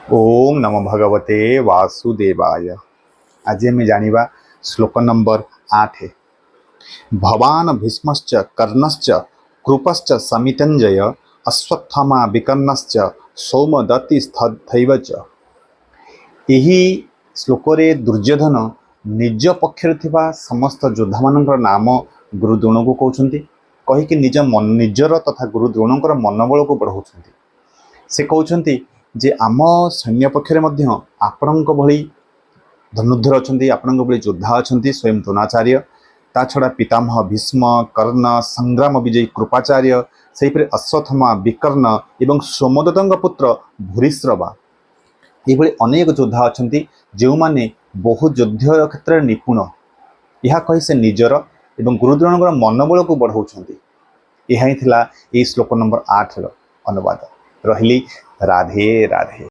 ओम नमो भगवते वासुदेवाय। आज आम जानिबा श्लोक नंबर 8। भवान भीष्मश्च कर्णश्च कृपश्च समितंजय अश्वत्थामा विकर्णश्च सौमदत्तिस्तथैव च। यही श्लोकरे दुर्योधन निज पक्षर थिबा समस्त योद्धा मानकर नाम गुरु द्रोण को कहउछन्ति, कहिकि निजर तथा गुरु द्रोणकर मनोबल को बढ़ाउछन्ति। से कहउछन्ति जे आम सैन्य पक्षरे मध्य आपणक भली धनुर्धर अच्छा, आपणक भली योद्धा अच्छा स्वयं द्रोणाचार्य, ता छड़ा पितामह भीष्म, कर्ण, संग्राम विजयी कृपाचार्य, सेहिपरि अश्वत्थामा, विकर्ण एवं सोमदत्तଙ୍କ पुत्र भूरिश्रवा, ये अनेक योद्धा अच्छा जो माने बहु युद्ध क्षेत्र में निपुण। यह कही से निजर एवं गुरुद्रोणकर मनोबल को बढ़ाउछन्ति। यह ही थिला श्लोक नंबर 8 अनुवाद। रहिली राधे राधे।